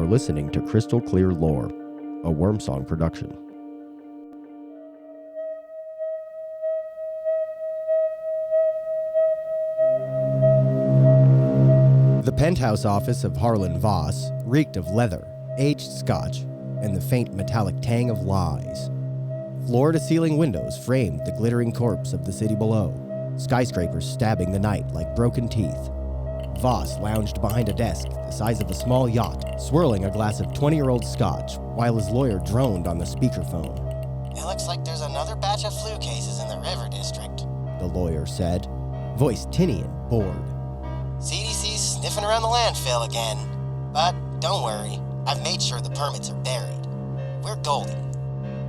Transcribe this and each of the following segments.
listening to Crystal Clear Lore, a Wormsong production. The penthouse office of Harlan Voss reeked of leather, aged scotch, and the faint metallic tang of lies. Floor-to-ceiling windows framed the glittering corpse of the city below, skyscrapers stabbing the night like broken teeth. Voss lounged behind a desk the size of a small yacht, swirling a glass of 20-year-old scotch while his lawyer droned on the speakerphone. It looks like there's another batch of flu cases in the river district, the lawyer said, voice tinny and bored. CDC's sniffing around the landfill again. But don't worry, I've made sure the permits are buried. We're golden.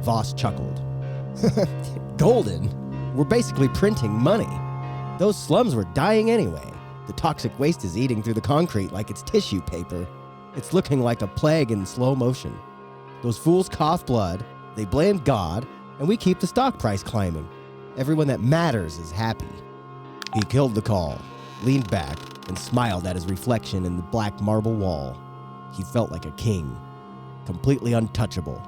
Voss chuckled. Golden? We're basically printing money. Those slums were dying anyway. The toxic waste is eating through the concrete like it's tissue paper. It's looking like a plague in slow motion. Those fools cough blood, they blame God, and we keep the stock price climbing. Everyone that matters is happy. He killed the call, leaned back, and smiled at his reflection in the black marble wall. He felt like a king, completely untouchable.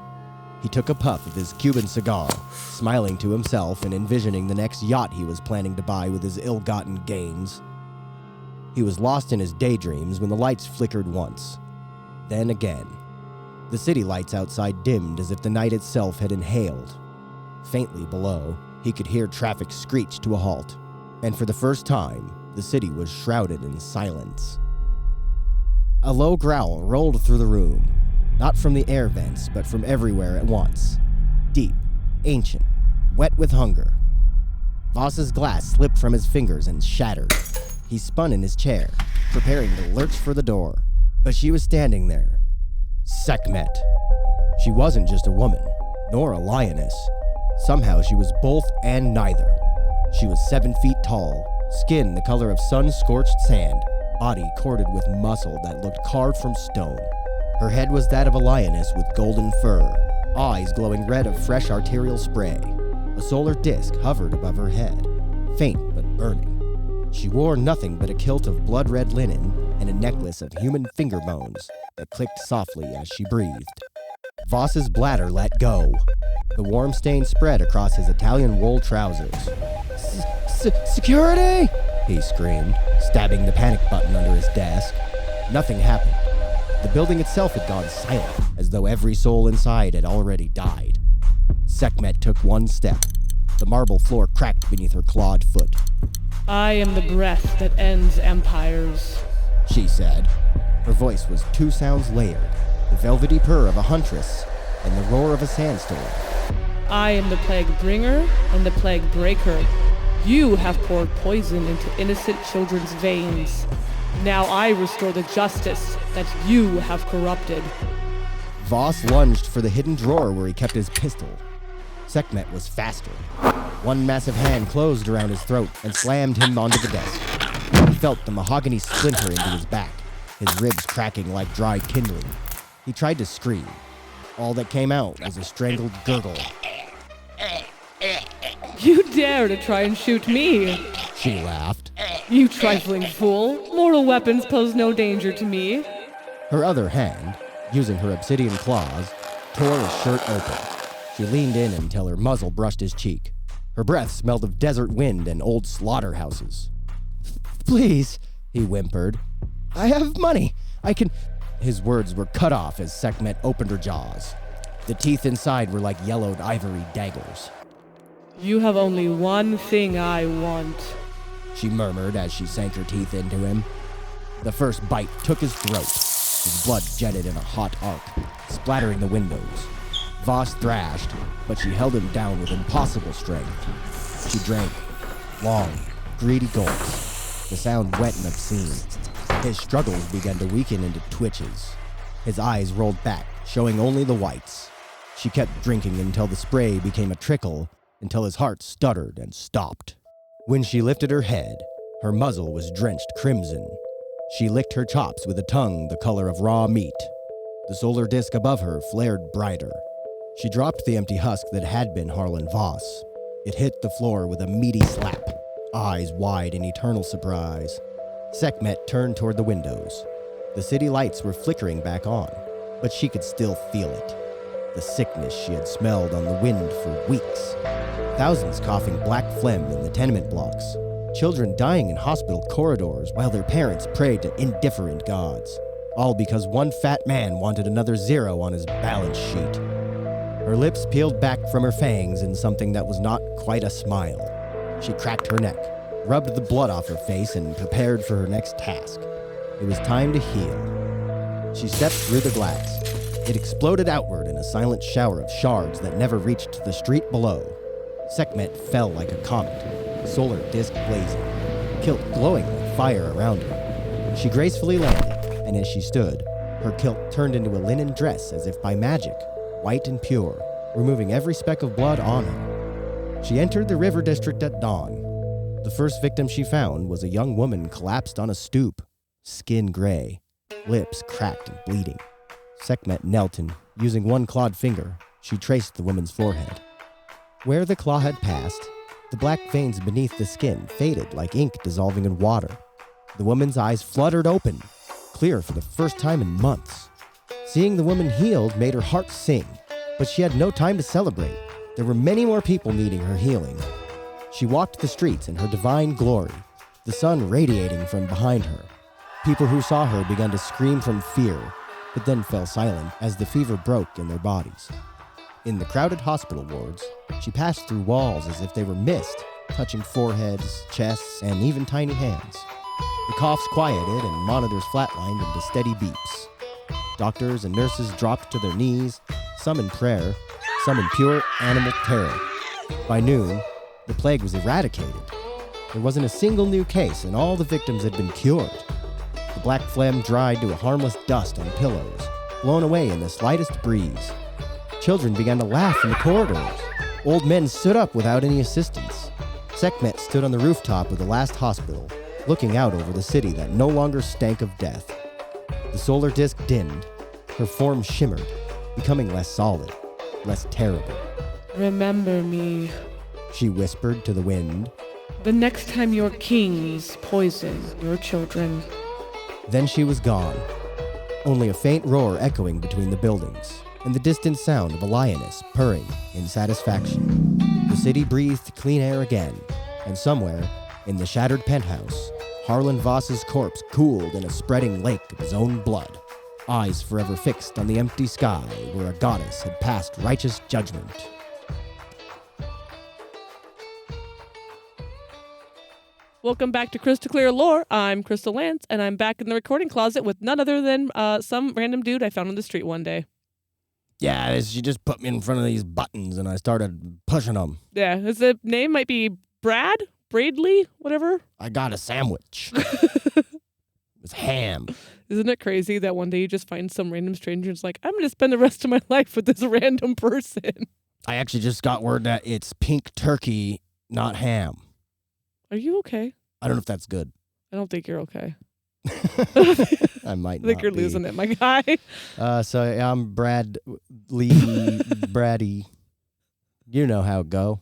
He took a puff of his Cuban cigar, smiling to himself and envisioning the next yacht he was planning to buy with his ill-gotten gains. He was lost in his daydreams when the lights flickered once. Then again. The city lights outside dimmed as if the night itself had inhaled. Faintly below, he could hear traffic screech to a halt, and for the first time, the city was shrouded in silence. A low growl rolled through the room, not from the air vents, but from everywhere at once. Deep, ancient, wet with hunger. Voss's glass slipped from his fingers and shattered. He spun in his chair, preparing to lurch for the door. But she was standing there. Sekhmet. She wasn't just a woman, nor a lioness. Somehow she was both and neither. She was 7 feet tall, skin the color of sun-scorched sand, body corded with muscle that looked carved from stone. Her head was that of a lioness with golden fur, eyes glowing red of fresh arterial spray. A solar disk hovered above her head, faint but burning. She wore nothing but a kilt of blood-red linen and a necklace of human finger bones that clicked softly as she breathed. Voss's bladder let go. The warm stain spread across his Italian wool trousers. Security! He screamed, stabbing the panic button under his desk. Nothing happened. The building itself had gone silent, as though every soul inside had already died. Sekhmet took one step. The marble floor cracked beneath her clawed foot. I am the breath that ends empires, she said. Her voice was two sounds layered, the velvety purr of a huntress and the roar of a sandstorm. I am the plague bringer and the plague breaker. You have poured poison into innocent children's veins. Now I restore the justice that you have corrupted. Voss lunged for the hidden drawer where he kept his pistol. Sekhmet was faster. One massive hand closed around his throat and slammed him onto the desk. He felt the mahogany splinter into his back, his ribs cracking like dried kindling. He tried to scream. All that came out was a strangled gurgle. You dare to try and shoot me, she laughed. You trifling fool. Mortal weapons pose no danger to me. Her other hand, using her obsidian claws, tore his shirt open. She leaned in until her muzzle brushed his cheek. Her breath smelled of desert wind and old slaughterhouses. Please, he whimpered. I have money. I can... His words were cut off as Sekhmet opened her jaws. The teeth inside were like yellowed ivory daggers. You have only one thing I want, she murmured as she sank her teeth into him. The first bite took his throat. His blood jetted in a hot arc, splattering the windows. Voss thrashed, but she held him down with impossible strength. She drank, long, greedy gulps, the sound wet and obscene. His struggles began to weaken into twitches. His eyes rolled back, showing only the whites. She kept drinking until the spray became a trickle, until his heart stuttered and stopped. When she lifted her head, her muzzle was drenched crimson. She licked her chops with a tongue the color of raw meat. The solar disk above her flared brighter. She dropped the empty husk that had been Harlan Voss. It hit the floor with a meaty slap, eyes wide in eternal surprise. Sekhmet turned toward the windows. The city lights were flickering back on. but she could still feel it. The sickness she had smelled on the wind for weeks. Thousands coughing black phlegm in the tenement blocks. Children dying in hospital corridors while their parents prayed to indifferent gods. All because one fat man wanted another zero on his balance sheet. Her lips peeled back from her fangs in something that was not quite a smile. She cracked her neck, rubbed the blood off her face, and prepared for her next task. It was time to heal. She stepped through the glass. It exploded outward in a silent shower of shards that never reached the street below. Sekhmet fell like a comet, solar disk blazing, kilt glowing like fire around her. She gracefully landed, and as she stood, her kilt turned into a linen dress as if by magic, white and pure, removing every speck of blood on her. She entered the river district at dawn. The first victim she found was a young woman collapsed on a stoop, skin gray, lips cracked and bleeding. Sekhmet knelt and, using one clawed finger, she traced the woman's forehead. Where the claw had passed, the black veins beneath the skin faded like ink dissolving in water. The woman's eyes fluttered open, clear for the first time in months. Seeing the woman healed made her heart sing, but she had no time to celebrate. There were many more people needing her healing. She walked the streets in her divine glory, the sun radiating from behind her. People who saw her began to scream from fear, but then fell silent as the fever broke in their bodies. In the crowded hospital wards, she passed through walls as if they were mist, touching foreheads, chests, and even tiny hands. The coughs quieted and monitors flatlined into steady beeps. Doctors and nurses dropped to their knees, some in prayer, some in pure animal terror. By noon, the plague was eradicated. There wasn't a single new case, and all the victims had been cured. The black phlegm dried to a harmless dust on pillows, blown away in the slightest breeze. Children began to laugh in the corridors. Old men stood up without any assistance. Sekhmet stood on the rooftop of the last hospital, looking out over the city that no longer stank of death. The solar disk dimmed. Her form shimmered, becoming less solid, less terrible. Remember me. She whispered to the wind. The next time your kings poison your children. Then she was gone. Only a faint roar echoing between the buildings, and the distant sound of a lioness purring in satisfaction. The city breathed clean air again, and somewhere, in the shattered penthouse, Harlan Voss's corpse cooled in a spreading lake of his own blood, eyes forever fixed on the empty sky where a goddess had passed righteous judgment. Welcome back to Crystal Clear Lore. I'm Crystal Lance, and I'm back in the recording closet with none other than some random dude I found on the street one day. Yeah, she just put me in front of these buttons, and I started pushing them. Yeah, his name might be Brad? Bradley? Whatever? I got a sandwich. It was ham. Isn't it crazy that one day you just find some random stranger and it's like, I'm going to spend the rest of my life with this random person? I actually just got word that it's pink turkey, not ham. Are you okay? I don't know if that's good. I don't think you're okay. I might I think not you're be. losing it, my guy. So I'm Brad Lee Braddy. You know how it go.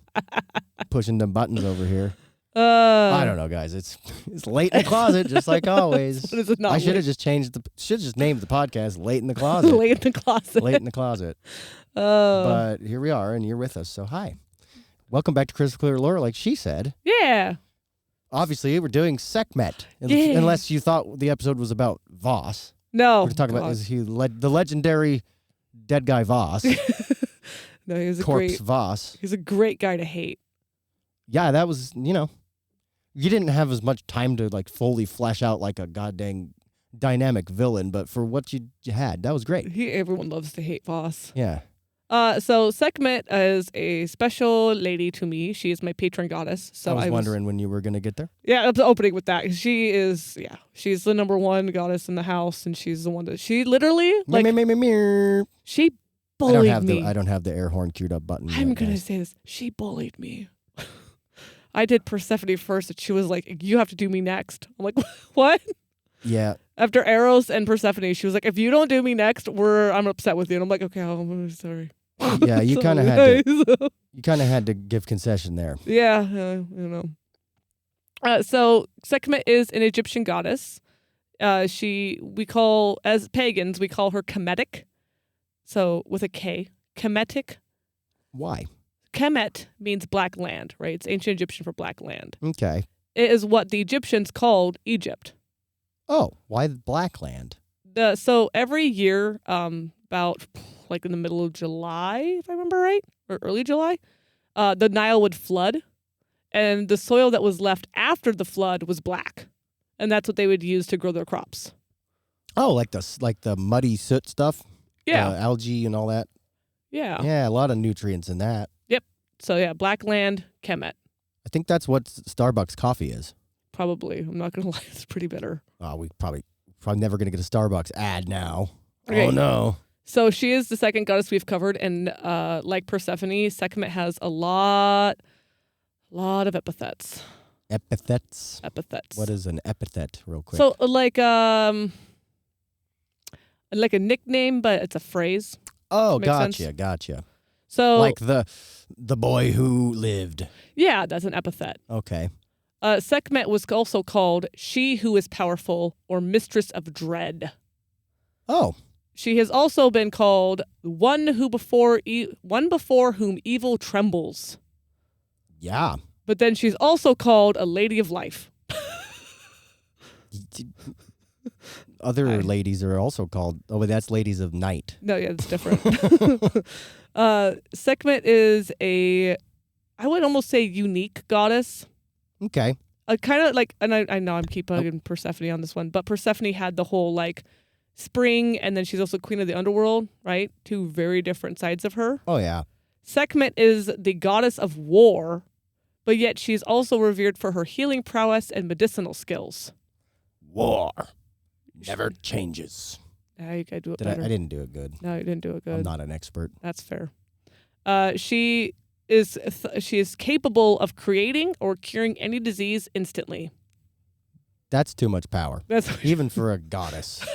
Pushing them buttons over here. I don't know, guys. It's late in the closet, just like always. What is it not? I should have just named the podcast "Late in the Closet." Late in the closet. Late in the closet. But here we are, and you're with us. So hi, welcome back to Crystal Clear Lore. Like she said, Yeah. obviously we're doing Sekhmet, Yeah. unless you thought the episode was about Voss. No. We're talking about is he the legendary dead guy Voss, No, corpse Voss. he's a great guy to hate. Yeah, that was you didn't have as much time to like fully flesh out like a goddamn dynamic villain, but for what you had, that was great. Everyone loves to hate Voss. Yeah. So Sekhmet is a special lady to me. She is my patron goddess. So I was wondering when you were going to get there. Yeah, I was opening with that. She's the number one goddess in the house, and she's the one that she literally she bullied me. I don't have the air horn queued up button. I'm gonna say this. She bullied me. I did Persephone first, and she was like, "You have to do me next." I'm like, "What?" Yeah. After Eros and Persephone, she was like, "If you don't do me next, I'm upset with you." And I'm like, "Okay, I'm sorry." Yeah, you kind of had to give concession there. Yeah, so Sekhmet is an Egyptian goddess. As pagans, we call her Kemetic. So with a K, Kemetic. Why? Kemet means black land, right? It's ancient Egyptian for black land. Okay. It is what the Egyptians called Egypt. Oh, why the black land? So every year, about like in the middle of July, if I remember right, or early July, the Nile would flood, and the soil that was left after the flood was black, and that's what they would use to grow their crops. Oh, like the muddy soot stuff? Yeah. Algae and all that? Yeah. Yeah, a lot of nutrients in that. Yep. So yeah, black land, Kemet. I think that's what Starbucks coffee is. Probably. I'm not going to lie. It's pretty bitter. Oh, we probably never going to get a Starbucks ad now. Okay. Oh, no. So she is the second goddess we've covered, and like Persephone, Sekhmet has a lot of epithets. Epithets? Epithets. What is an epithet, real quick? So like a nickname, but it's a phrase. Oh, Makes sense? Gotcha. So Like the boy who lived. yeah, that's an epithet. Okay. Sekhmet was also called she who is powerful or Mistress of Dread. Oh. She has also been called one before whom evil trembles. Yeah. But then she's also called a Lady of Life. Other ladies are also called, but that's ladies of night. No, yeah, it's different. Sekhmet is I would almost say unique goddess. Okay. Kind of like, and I know I'm keeping Persephone on this one, but Persephone had the whole like spring, and then she's also queen of the underworld, right? Two very different sides of her. Oh, yeah. Sekhmet is the goddess of war, but yet she's also revered for her healing prowess and medicinal skills. War never changes. Yeah, you gotta do it I better. didn't do it good. No, you didn't do it good. I'm not an expert. That's fair. She is capable of creating or curing any disease instantly. That's too much power, That's even for a goddess.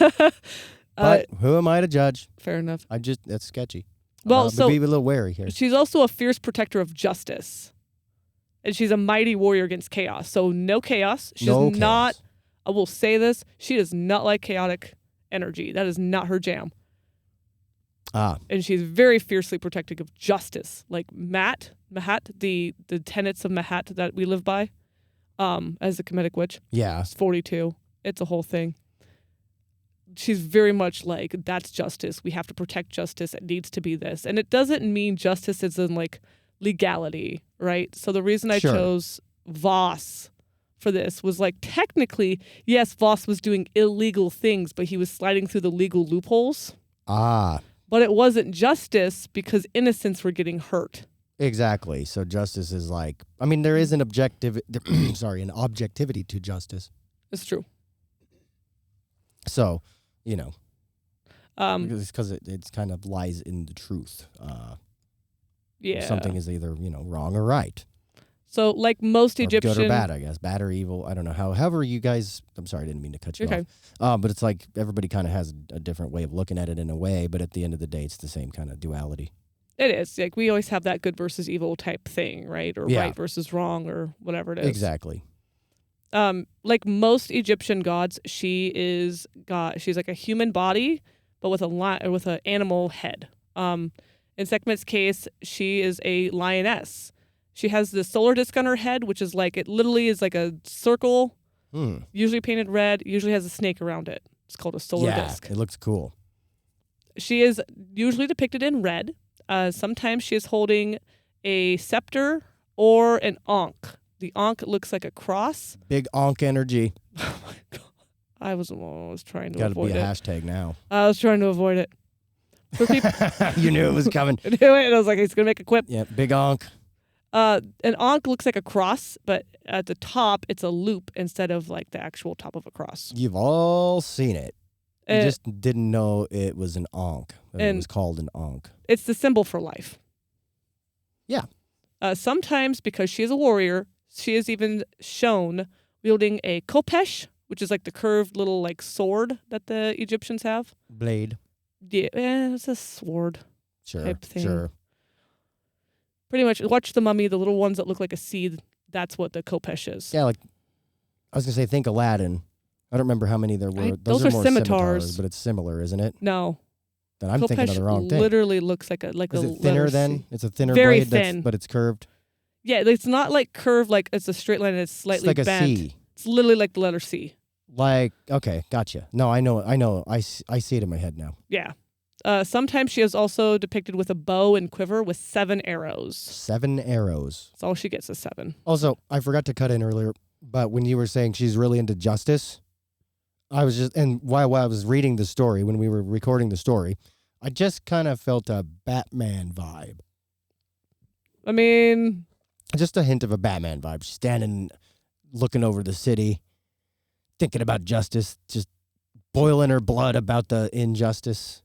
But who am I to judge? fair enough. That's sketchy. Well, so be a little wary here. she's also a fierce protector of justice, and she's a mighty warrior against chaos. So no chaos. She's not. Chaos. I will say this: she does not like chaotic energy. That is not her jam. And she's very fiercely protective of justice, like Mahat, the tenets of Mahat that we live by, as the Kemetic witch. Yeah. It's 42. It's a whole thing. She's very much like, that's justice. We have to protect justice. It needs to be this. And it doesn't mean justice as in like legality, right? So the reason I chose Voss for this was like, technically, yes, Voss was doing illegal things, but he was sliding through the legal loopholes. But it wasn't justice because innocents were getting hurt. Exactly. So justice is like, I mean, there is an an objectivity to justice. It's true. So, because it kind of lies in the truth. Yeah. Something is either, wrong or right. So like most Or Egyptian... good or bad, I guess. Bad or evil. I don't know. However you guys... I'm sorry, I didn't mean to cut you off. But it's like everybody kind of has a different way of looking at it in a way, but at the end of the day, it's the same kind of duality. It is. Like we always have that good versus evil type thing, right? Or right versus wrong or whatever it is. Exactly. Like most Egyptian gods, she's like a human body, but with an animal head. In Sekhmet's case, she is a lioness. She has the solar disc on her head, which is like, it literally is like a circle, usually painted red, usually has a snake around it. It's called a solar disc. It looks cool. She is usually depicted in red. Sometimes she is holding a scepter or an ankh. The ankh looks like a cross. Big ankh energy. Oh my God. I was trying to Gotta avoid it. be a hashtag now. I was trying to avoid it. For people, You knew it was coming. I knew it. I was like, he's going to make a quip. Yeah, big ankh. An ankh looks like a cross, but at the top, it's a loop instead of like the actual top of a cross. You've all seen it. You just didn't know it was an ankh. It was called an ankh. It's the symbol for life. Yeah. Sometimes, because she is a warrior, she is even shown wielding a kopesh, which is like the curved little like sword that the Egyptians have. Blade. Yeah, it's a sword type thing. Sure. Pretty much, watch the Mummy, the little ones that look like a seed. That's what the kopesh is. Yeah, like, I was going to say, think Aladdin. I don't remember how many there were. Those are more scimitars. but it's similar, isn't it? No. then I'm thinking of the wrong thing. Literally looks like a Is it thinner then? C. It's a thinner Very blade, thin. but it's curved. Yeah, it's not like curved like it's a straight line. It's slightly It's like bent. a C. It's literally like the letter C. Like, okay, gotcha. No, I know. I see it in my head now. Yeah. Sometimes she is also depicted with a bow and quiver with 7 arrows. 7 arrows. That's all she gets is 7. Also, I forgot to cut in earlier, but when you were saying she's really into justice, I was just, and while I was reading the story, when we were recording the story, I just kind of felt a Batman vibe. I mean, just a hint of a Batman vibe. She's standing, looking over the city, thinking about justice, just boiling her blood about the injustice.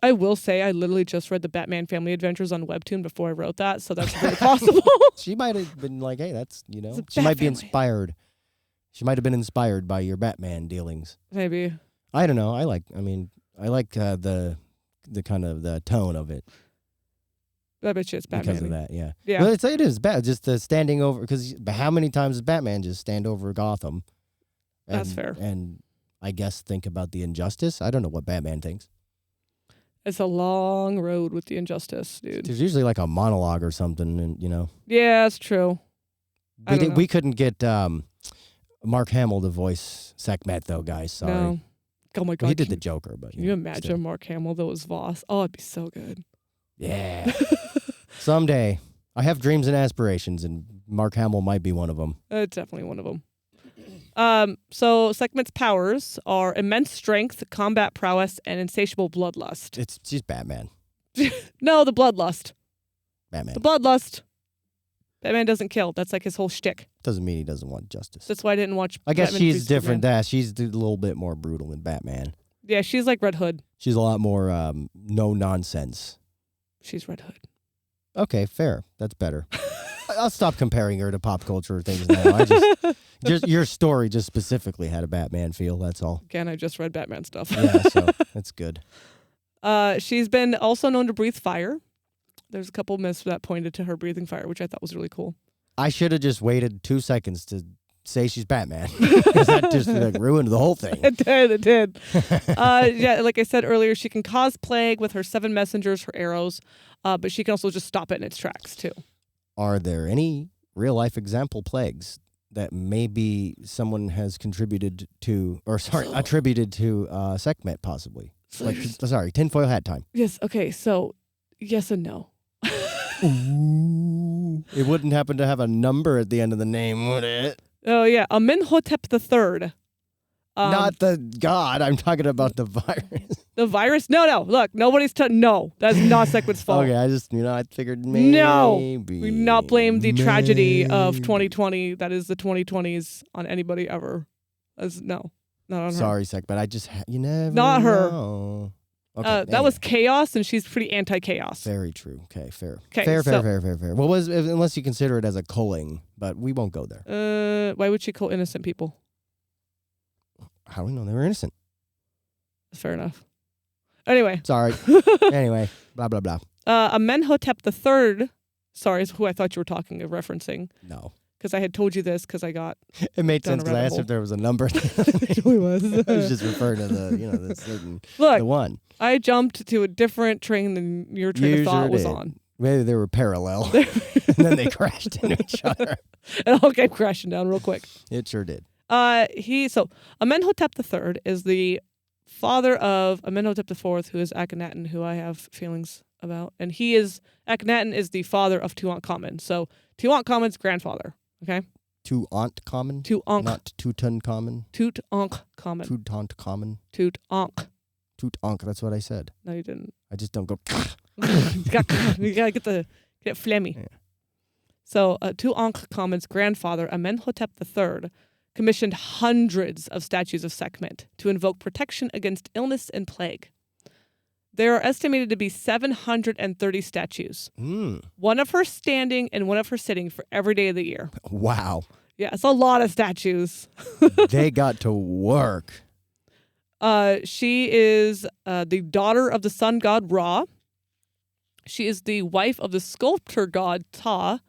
I will say I literally just read the Batman Family Adventures on Webtoon before I wrote that, so that's very possible. She might have been like, hey, that's, you know, It's a she might be Bat family. inspired. She might have been inspired by your Batman dealings. Maybe. I don't know. I like the kind of the tone of it. I bet you it's Batman. Because of that, yeah. Yeah. Well, it is bad. Just the standing over, because how many times does Batman just stand over Gotham? That's fair. And I guess think about the injustice. I don't know what Batman thinks. It's a long road with the injustice, dude. There's usually like a monologue or something, and you know. Yeah, it's true. We couldn't get Mark Hamill to voice Sekhmet though, guys. Sorry. No. Oh my God. Well, he did the Joker, but Can you imagine Mark Hamill though as Voss? Oh, it'd be so good. Yeah. Someday. I have dreams and aspirations, and Mark Hamill might be one of them. It's definitely one of them. So Sekhmet's powers are immense strength, combat prowess, and insatiable bloodlust. She's Batman. No, the bloodlust. Batman. The bloodlust. Batman doesn't kill. That's like his whole shtick. Doesn't mean he doesn't want justice. That's why I didn't watch. I guess Batman v she's different. Superman. She's a little bit more brutal than Batman. Yeah, she's like Red Hood. She's a lot more no nonsense. She's Red Hood. Okay, fair. That's better. I'll stop comparing her to pop culture things now. I just your story just specifically had a Batman feel. That's all. Again, I just read Batman stuff. Yeah, so that's good. She's been also known to breathe fire. There's a couple myths that pointed to her breathing fire, which I thought was really cool. I should have just waited 2 seconds to say she's Batman, because that just ruined the whole thing. It did. Yeah, like I said earlier, she can cause plague with her 7 messengers, her arrows, but she can also just stop it in its tracks too. Are there any real-life example plagues that maybe someone has contributed to, or attributed to Sekhmet, possibly? Tinfoil hat time. Yes, okay, so yes and no. Ooh. It wouldn't happen to have a number at the end of the name, would it? Oh, yeah, Amenhotep III. Not the god. I'm talking about the virus. The virus? No. Look, nobody's... No, that's not Sekhmet's fault. Okay, I figured maybe. No, we not blame the tragedy of 2020. That is the 2020s on anybody ever. No, not on her. Sorry, Sekhmet. You never Not her. know. Okay, that was chaos, and she's pretty anti-chaos. very true. Okay, fair. 'Kay, Fair. so- Well, unless you consider it as a culling, but we won't go there. Why would she kill innocent people? How do we know they were innocent? Fair enough. Anyway. Sorry. Anyway, blah, blah, blah. Amenhotep III, sorry, is who I thought you were referencing. No. Because I had told you this because I got... It made Down sense a because I rabbit asked hole. if there was a number. It really was. I was just referring to the certain, Look, the one. I jumped to a different train than your train of thought was did. on. Maybe they were parallel, and then they crashed into each other. It all came crashing down real quick. It sure did. Amenhotep III is the father of Amenhotep IV, who is Akhenaten, who I have feelings about. And Akhenaten is the father of Tutankhamun. So Tutankhamun's grandfather, okay? Tutankhamun? Tutank. Not Tutankhamun? Tutankhamun. Tutankhamun? Tutank. Tutank, that's what I said. No, you didn't. I just don't go... you gotta get phlegmy. Yeah. So Tutankhamun's grandfather, Amenhotep III, commissioned hundreds of statues of Sekhmet to invoke protection against illness and plague. There are estimated to be 730 statues. One of her standing and one of her sitting for every day of the year. Wow. Yeah, it's a lot of statues. They got to work. She is the daughter of the sun god Ra. She is the wife of the sculptor god Ptah,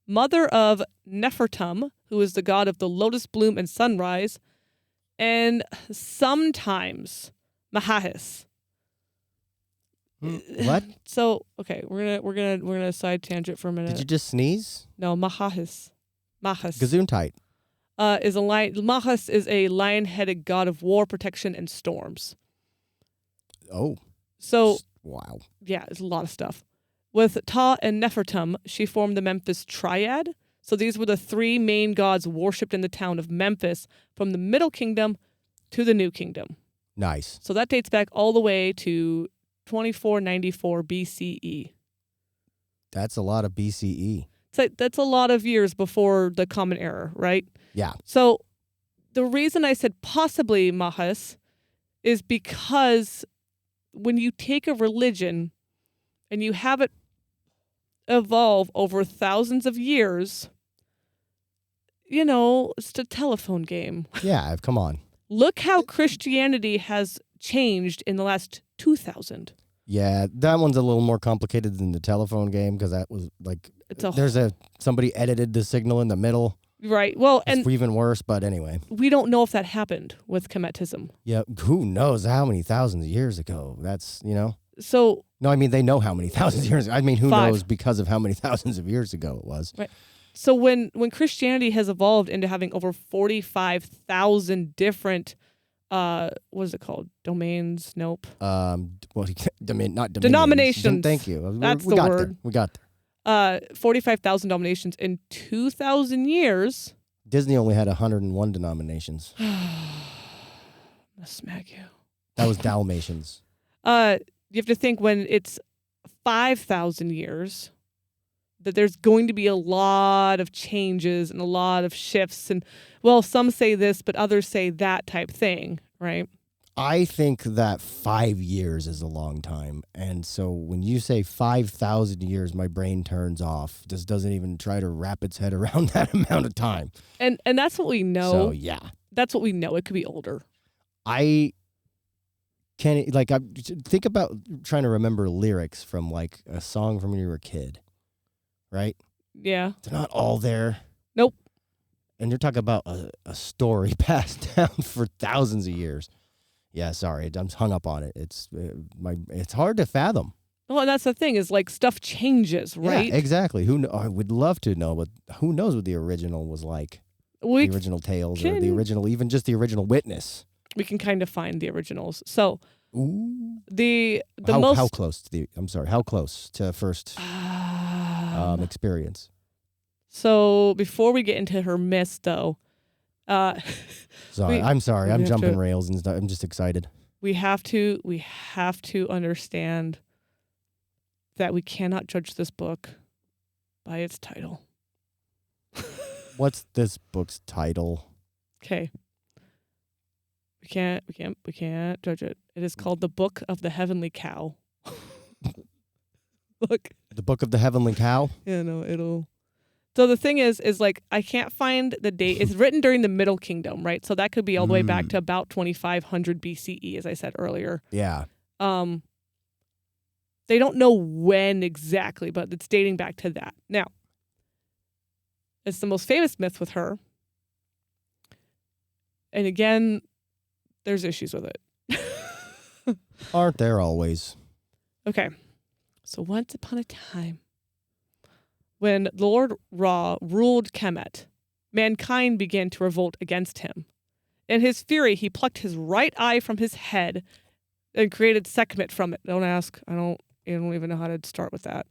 mother of Nefertum, who is the god of the lotus bloom and sunrise, and sometimes Mahahis. What? So okay, we're gonna side tangent for a minute. Did you just sneeze? No, Mahas. Gesundheit. Mahas is a lion-headed god of war, protection, and storms. Oh. So Wow. yeah, it's a lot of stuff. With Ptah and Nefertum, she formed the Memphite Triad. So these were the three main gods worshipped in the town of Memphis from the Middle Kingdom to the New Kingdom. Nice. So that dates back all the way to 2494 BCE. That's a lot of BCE. So that's a lot of years before the Common Era, right? Yeah. So the reason I said possibly Mahas is because when you take a religion and you have it evolve over thousands of years, it's a telephone game. Yeah, come on. Look how Christianity has changed in the last 2000. Yeah, that one's a little more complicated than the telephone game because that was like somebody edited the signal in the middle. Right. Well, it's even worse, but anyway. We don't know if that happened with Kemetism. Yeah, who knows how many thousands of years ago? That's, So no, I mean they know how many thousands of years. I mean, who 5. knows because of how many thousands of years ago it was. Right. So when Christianity has evolved into having over 45,000 different what is it called? Domains? Nope. Not dominions. Denominations. Thank you. That's we the got word. There. We got there. 45,000 denominations in 2,000 years. Disney only had 101 denominations. I'll smack you. That was Dalmatians. You have to think when it's 5,000 years that there's going to be a lot of changes and a lot of shifts. And, well, some say this, but others say that type thing, right? I think that 5 years is a long time. And so when you say 5,000 years, my brain turns off. Just doesn't even try to wrap its head around that amount of time. And that's what we know. So, yeah. That's what we know. It could be older. I think about trying to remember lyrics from like a song from when you were a kid, right? Yeah. They're not all there. Nope. And you're talking about a story passed down for thousands of years. Yeah, sorry, I'm hung up on it. It's hard to fathom. Well, and that's the thing is like stuff changes, right? Yeah, exactly. I would love to know, but who knows what the original was like? The original tales or the original, even just the original witness. We can kind of find the originals. So Ooh. How close to first experience? So before we get into her myths, though, I'm sorry. I'm jumping rails and stuff. I'm just excited. We have to understand that we cannot judge this book by its title. What's this book's title? Okay. We can't judge it. It is called The Book of the Heavenly Cow. Look. The Book of the Heavenly Cow? Yeah, no, it'll... So the thing is like, I can't find the date. It's written during the Middle Kingdom, right? So that could be all the way back to about 2500 BCE, as I said earlier. Yeah. They don't know when exactly, but it's dating back to that. Now, it's the most famous myth with her. And again, there's issues with it. Aren't there always? Okay. So once upon a time, when Lord Ra ruled Kemet, mankind began to revolt against him. In his fury, he plucked his right eye from his head and created Sekhmet from it. Don't ask. I don't even know how to start with that.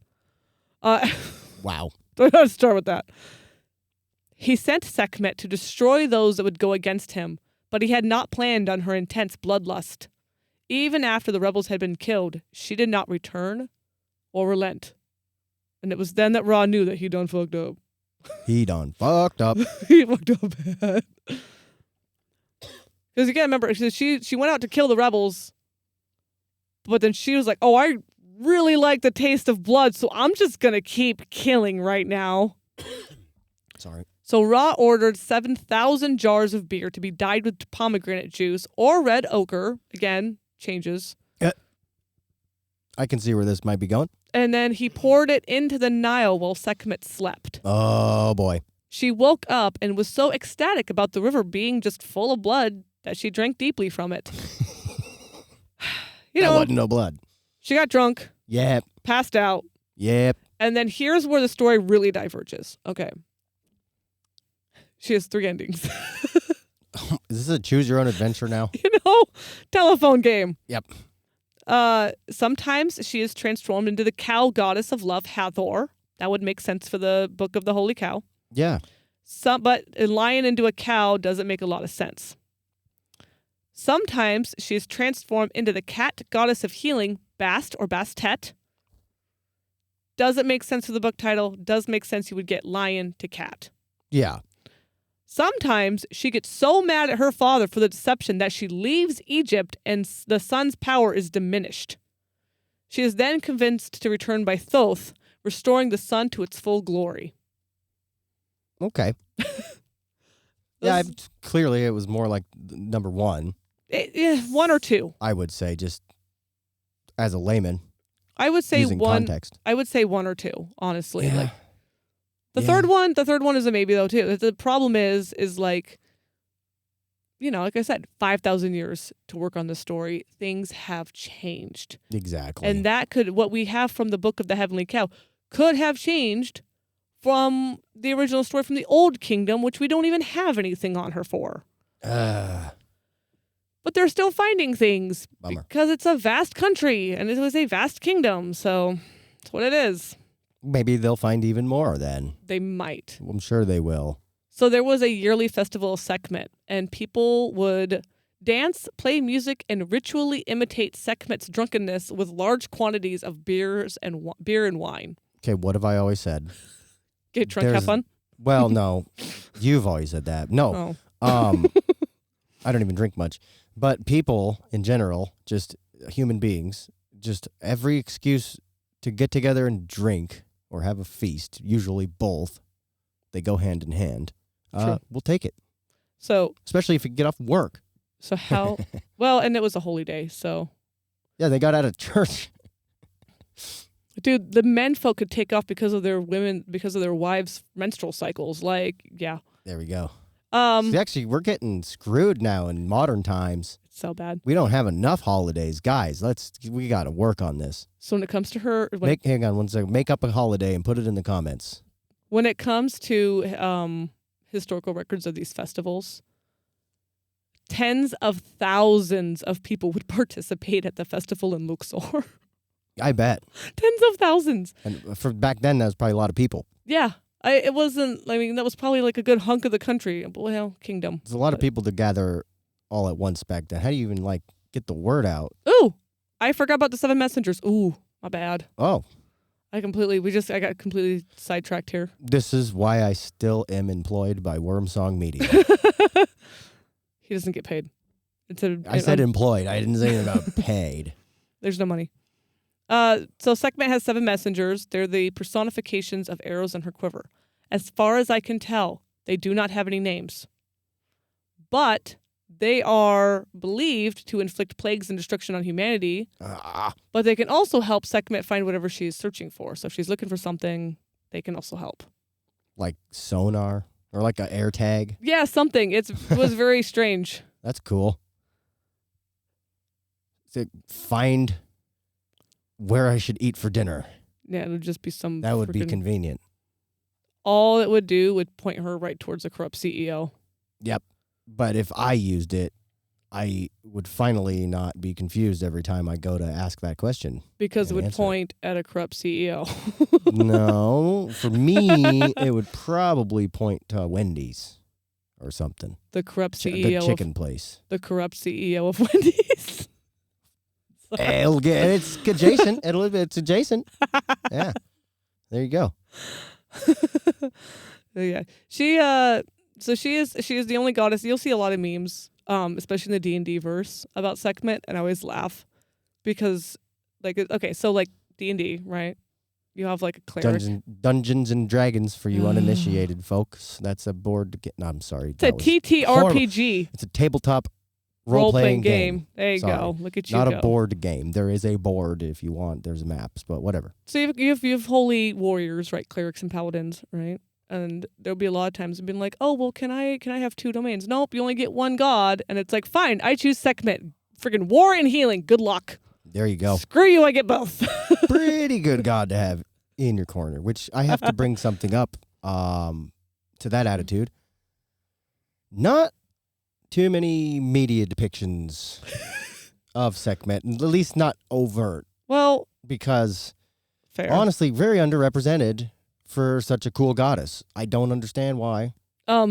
Wow. Don't know how to start with that. He sent Sekhmet to destroy those that would go against him, but he had not planned on her intense bloodlust. Even after the rebels had been killed, she did not return or relent. And it was then that Ra knew that he done fucked up. He done fucked up. He fucked up bad. Because you gotta remember, she went out to kill the rebels, but then she was like, oh, I really like the taste of blood, so I'm just gonna keep killing right now. Sorry. So Ra ordered 7,000 jars of beer to be dyed with pomegranate juice or red ochre. Again, changes. I can see where this might be going. And then he poured it into the Nile while Sekhmet slept. Oh, boy. She woke up and was so ecstatic about the river being just full of blood that she drank deeply from it. That wasn't no blood. She got drunk, Yep. passed out, Yep. and then here's where the story really diverges. Okay. She has 3 endings. Is this a choose your own adventure now? Telephone game. Yep. Sometimes she is transformed into the cow goddess of love, Hathor. That would make sense for the Book of the Holy Cow. Yeah. But a lion into a cow doesn't make a lot of sense. Sometimes she is transformed into the cat goddess of healing, Bast or Bastet. Doesn't make sense for the book title. Does make sense you would get lion to cat. Yeah. Sometimes she gets so mad at her father for the deception that she leaves Egypt and the sun's power is diminished. She is then convinced to return by Thoth, restoring the sun to its full glory. Okay. Yeah, clearly it was more like number 1. 1 or 2. I would say, just as a layman. I would say using 1. Context. I would say 1 or 2, honestly. Yeah. Like the third one is a maybe though too. The problem is like, like I said, 5,000 years to work on this story. Things have changed. Exactly. And what we have from the Book of the Heavenly Cow could have changed from the original story from the Old Kingdom, which we don't even have anything on her for. But they're still finding things. Bummer. Because it's a vast country and it was a vast kingdom. So that's what it is. Maybe they'll find even more then. They might. I'm sure they will. So there was a yearly festival of Sekhmet, and people would dance, play music, and ritually imitate Sekhmet's drunkenness with large quantities of beer and wine. Okay, what have I always said? Get drunk, have fun? Well, no. You've always said that. No. Oh. I don't even drink much. But people in general, just human beings, just every excuse to get together and drink or have a feast, usually both, they go hand in hand. We'll take it. So, especially if you get off work. So how? Well, and it was a holy day, so. Yeah, they got out of church. Dude, the men folk could take off because of their wives' menstrual cycles. Like, yeah. There we go. See, actually, we're getting screwed now in modern times. It's so bad. We don't have enough holidays, guys. We got to work on this. So when it comes to her, hang on one second. Make up a holiday and put it in the comments. When it comes to historical records of these festivals, tens of thousands of people would participate at the festival in Luxor. I bet. Tens of thousands. And for back then, that was probably a lot of people. Yeah. That was probably like a good hunk of the country. Well, kingdom. There's a lot of people to gather all at once back then. How do you even, get the word out? Ooh, I forgot about the 7 messengers. Ooh, my bad. Oh. I got completely sidetracked here. This is why I still am employed by Wormsong Media. He doesn't get paid. I said employed. I didn't say anything about paid. There's no money. So Sekhmet has 7 messengers. They're the personifications of arrows in her quiver. As far as I can tell, they do not have any names. But they are believed to inflict plagues and destruction on humanity. But they can also help Sekhmet find whatever she is searching for. So if she's looking for something, they can also help. Like sonar? Or like an air tag? Yeah, something. It was very strange. That's cool. To find where I should eat for dinner. Yeah, it would just be some... That would be convenient. All it would do would point her right towards a corrupt CEO. Yep. But if I used it, I would finally not be confused every time I go to ask that question. Because it would point at a corrupt CEO. No. For me, it would probably point to Wendy's or something. The corrupt CEO the chicken place. The corrupt CEO of Wendy's. It's adjacent. It's adjacent. Yeah. There you go. Yeah. So she is the only goddess. You'll see a lot of memes, especially in the D&D verse about Sekhmet, and I always laugh because D&D, right? You have like a cleric. Dungeons and Dragons for you uninitiated folks. That's a board game. No, I'm sorry. It's a TTRPG. Horrible. It's a tabletop role-playing game. There you go. Look at you Not go. a board game. There is a board if you want. There's maps, but whatever. So you have holy warriors, right? Clerics and paladins, right? And there'll be a lot of times being like, oh, well, can I have 2 domains? Nope, you only get 1 god. And it's like, fine, I choose Sekhmet. Friggin' war and healing. Good luck. There you go. Screw you, I get both. Pretty good god to have in your corner, which I have to bring something up to that attitude. Not too many media depictions of Sekhmet, at least not overt. Well, because fair. honestly, very underrepresented for such a cool goddess. I don't understand why.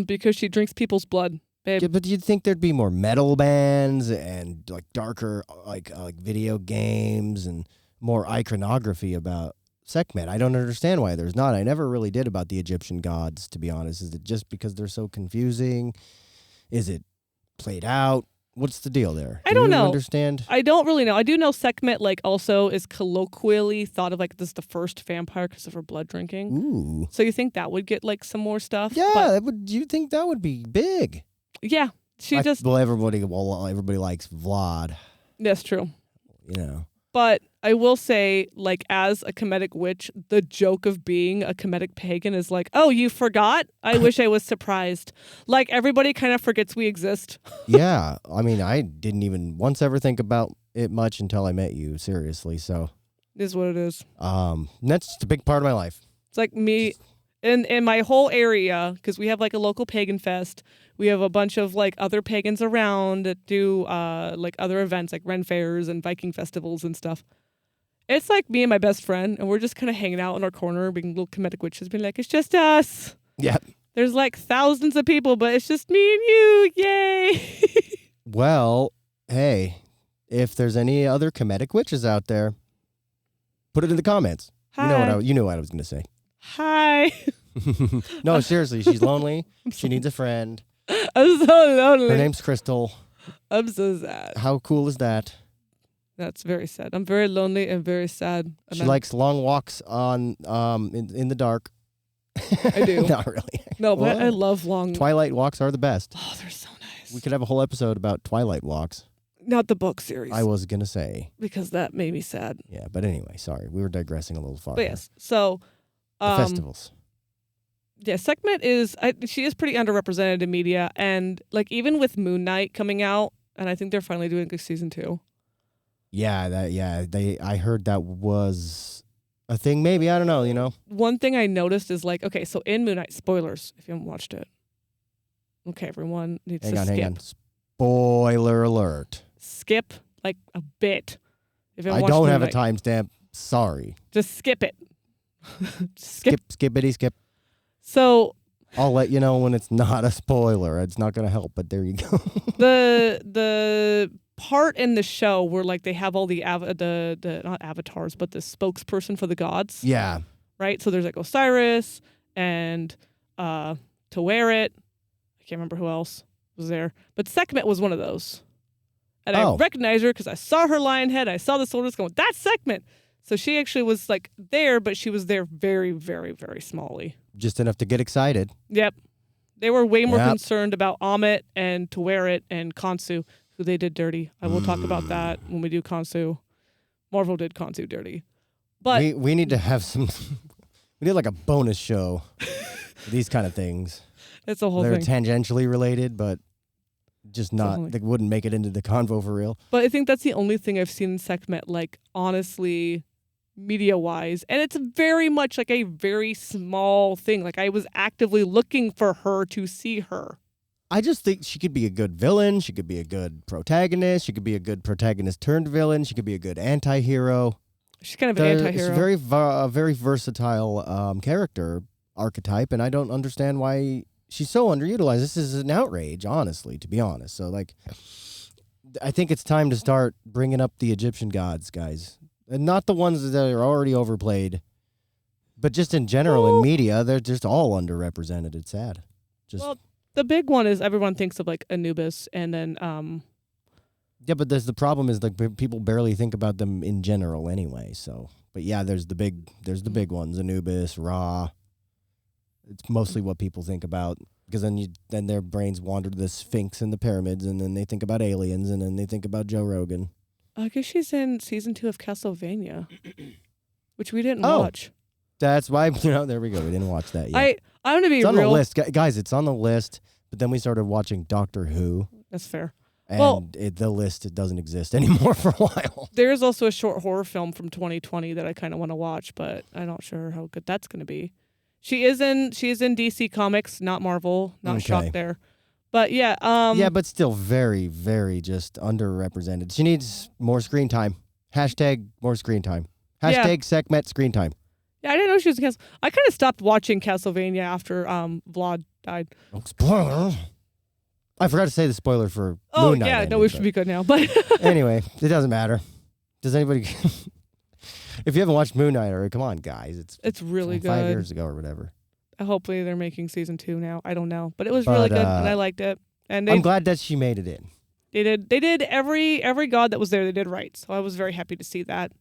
Because she drinks people's blood, babe. Yeah, but you'd think there'd be more metal bands and like darker like video games and more iconography about Sekhmet. I don't understand why there's not. I never really did about the Egyptian gods, to be honest. Is it just because they're so confusing? Is it played out? What's the deal there? I don't know. Understand? I don't really know. I do know Sekhmet like also is colloquially thought of like this is the first vampire because of her blood drinking. Ooh. So you think that would get like some more stuff? Yeah, But, you think that would be big? yeah. Everybody likes Vlad. That's true. You know. But I will say, like, as a Kemetic witch, the joke of being a Kemetic pagan is like, oh, you forgot? I wish I was surprised. Like, everybody kind of forgets we exist. Yeah. I mean, I didn't even once ever think about it much until I met you, seriously. So. It is what it is. That's just a big part of my life. It's like me in my whole area, because we have, like, a local pagan fest. We have a bunch of, like, other pagans around that do, like, other events, like Ren fairs and Viking festivals and stuff. It's like me and my best friend, and we're just kind of hanging out in our corner, being little Kemetic witches, being like, it's just us. Yep. There's like thousands of people, but it's just me and you. Yay. Well, hey, if there's any other Kemetic witches out there, put it in the comments. Hi. You know what I was going to say. Hi. No, seriously, she's lonely. She needs a friend. I'm so lonely. Her name's Crystal. I'm so sad. How cool is that? That's very sad. I'm very lonely and very sad. She likes long walks on in the dark. I do. Not really. No, but I love long. Twilight walks are the best. Oh, they're so nice. We could have a whole episode about Twilight walks. Not the book series. I was going to say. Because that made me sad. Yeah, but anyway, sorry. We were digressing a little far. But yes, so. The festivals. Yeah, Sekhmet she is pretty underrepresented in media. And like even with Moon Knight coming out, and I think they're finally doing season 2. Yeah, I heard that was a thing. Maybe, I don't know. You know. One thing I noticed is like, okay, so in Moon Knight, spoilers if you haven't watched it. Okay, everyone needs to skip. Hang on. Spoiler alert. Skip like a bit. If you I haven't watched don't Moon have a Knight. timestamp. Sorry. Just skip it. Skip. So I'll let you know when it's not a spoiler. It's not going to help, but there you go. the part in the show where like they have all the not avatars, but the spokesperson for the gods. Yeah. Right? So there's like Osiris and Taweret. I can't remember who else was there. But Sekhmet was one of those. And I recognized her because I saw her lion head. I saw the soldiers going, that's Sekhmet. So she actually was like there, but she was there very, very, very smally. Just enough to get excited. Yep. They were way more concerned about Amit and Taweret and Khonsu, who they did dirty. I will talk about that when we do Khonsu. Marvel did Khonsu dirty. But we need to have some... we need like a bonus show for these kind of things. It's a whole They're thing. tangentially related, but just not... They wouldn't make it into the convo for real. But I think that's the only thing I've seen in Sekhmet, like, honestly... media-wise, and it's very much like a very small thing. Like I was actively looking for her to see her. I just think she could be a good villain. She could be a good protagonist. She could be a good protagonist turned villain. She could be a good anti-hero. She's kind of an anti-hero. It's a very versatile character archetype, and I don't understand why she's so underutilized. This is an outrage, honestly, to be honest. So, like, I think it's time to start bringing up the Egyptian gods, guys. And not the ones that are already overplayed, but just in general in media, they're just all underrepresented. It's sad. Well, the big one is everyone thinks of like Anubis, and then yeah, but the problem is like people barely think about them in general anyway. So, but yeah, there's the big ones: Anubis, Ra. It's mostly what people think about because then their brains wander to the Sphinx and the pyramids, and then they think about aliens, and then they think about Joe Rogan. I guess she's in season 2 of Castlevania, which we didn't watch. That's why, there we go. We didn't watch that yet. I'm going to be real. It's on real. the list. Guys, it's on the list, but then we started watching Doctor Who. That's fair. And the list doesn't exist anymore for a while. There is also a short horror film from 2020 that I kind of want to watch, but I'm not sure how good that's going to be. She is in DC Comics, not Marvel. Not shocked there. But yeah. Yeah, but still very, very just underrepresented. She needs more screen time. Hashtag more screen time. Hashtag Sekhmet screen time. Yeah, I didn't know she was in Castlevania. I kind of stopped watching Castlevania after Vlad died. Oh, spoiler. I forgot to say the spoiler for Moon Knight. Oh, yeah, no, we should be good now. But anyway, it doesn't matter. Does anybody... If you haven't watched Moon Knight, come on, guys. It's really good. 5 years ago or whatever. Hopefully they're making season 2 now. I don't know. But it was really good, and I liked it. And I'm glad that she made it in. They did every god that was there, they did right. So I was very happy to see that.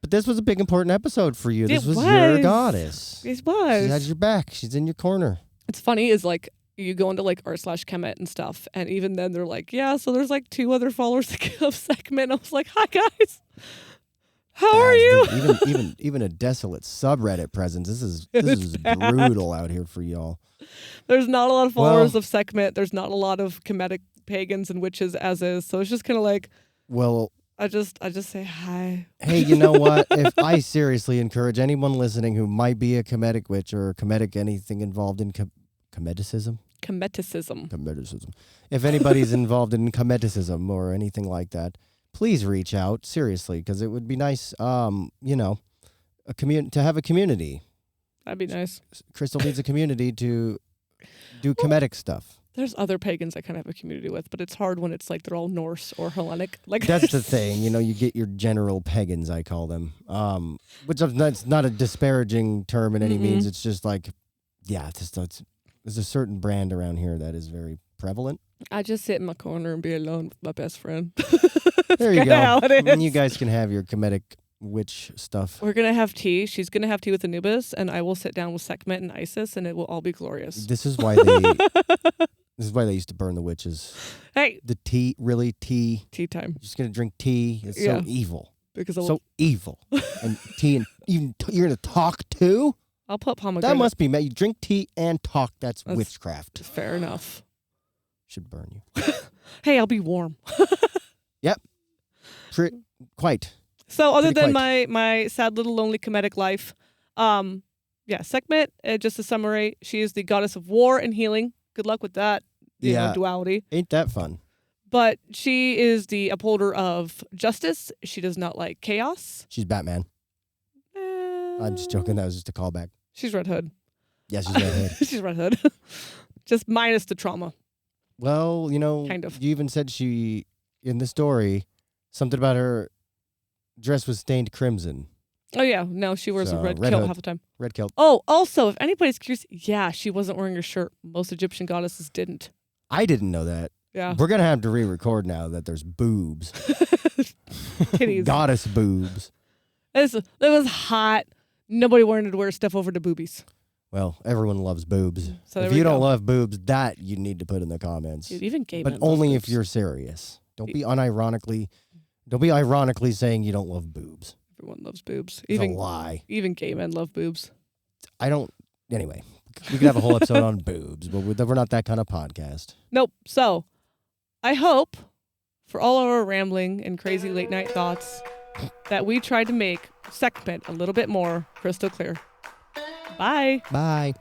But this was a big, important episode for you. This was your goddess. It was. She had your back. She's in your corner. It's funny is like, you go into like r/Kemet and stuff, and even then they're like, yeah, so there's like 2 other followers of Sekhmet. And I was like, hi guys, how are you? Even a desolate subreddit presence. This is brutal out here for y'all. There's not a lot of followers of Sekhmet. There's not a lot of Kemetic pagans and witches as is. So it's just kind of like, I just say hi. Hey, you know what? If I seriously encourage anyone listening who might be a Kemetic witch or Kemetic anything involved in Kemeticism. If anybody's involved in Kemeticism or anything like that, please reach out seriously, because it would be nice, to have a community. That'd be nice. Crystal needs a community to do Kemetic stuff. There's other pagans I kind of have a community with, but it's hard when it's like they're all Norse or Hellenic. Like that's the thing, you get your general pagans, I call them, which that's not a disparaging term in any means. It's just like, there's a certain brand around here that is very prevalent. I just sit in my corner and be alone with my best friend. There you go. And you guys can have your Kemetic witch stuff. We're going to have tea. She's going to have tea with Anubis, and I will sit down with Sekhmet and Isis, and it will all be glorious. This is why they used to burn the witches. Hey. The tea, really tea. Tea time. You're just going to drink tea. It's so evil. Because so evil. And tea, and even you're going to talk too? I'll put pomegranate. That must be, you drink tea and talk. That's witchcraft. Fair enough. Should burn you. Hey, I'll be warm. Yep. Quite. So other than my sad little lonely Kemetic life, Sekhmet, just a summary, she is the goddess of war and healing. Good luck with that. You know, duality. Ain't that fun. But she is the upholder of justice. She does not like chaos. She's Batman. I'm just joking. That was just a callback. She's Red Hood. Yeah, she's Red Hood. She's Red Hood. Just minus the trauma. Well, kind of. You even said in the story, something about her dress was stained crimson. Oh, yeah. No, she wears a red kilt half the time. Red kilt. Oh, also, if anybody's curious, she wasn't wearing a shirt. Most Egyptian goddesses didn't. I didn't know that. Yeah. We're going to have to re-record now that there's boobs. Titties. Goddess boobs. It was hot. Nobody wanted to wear stuff over the boobies. Well, everyone loves boobs. So if you don't love boobs, that you need to put in the comments. Dude, even gay men. But only if you're serious. Don't be ironically saying you don't love boobs. Everyone loves boobs. It's a lie. Even gay men love boobs. Anyway, we could have a whole episode on boobs, but we're not that kind of podcast. Nope. So, I hope for all our rambling and crazy late night thoughts that we tried to make Sekhmet a little bit more crystal clear. Bye. Bye.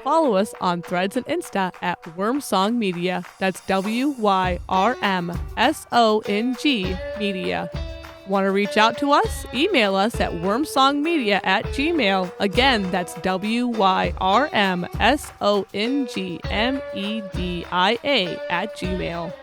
Follow us on Threads and Insta at Wormsong Media. That's WYRMSONG Media. Want to reach out to us? Email us at wormsongmedia@gmail. Again, that's WYRMSONGMEDIA@gmail.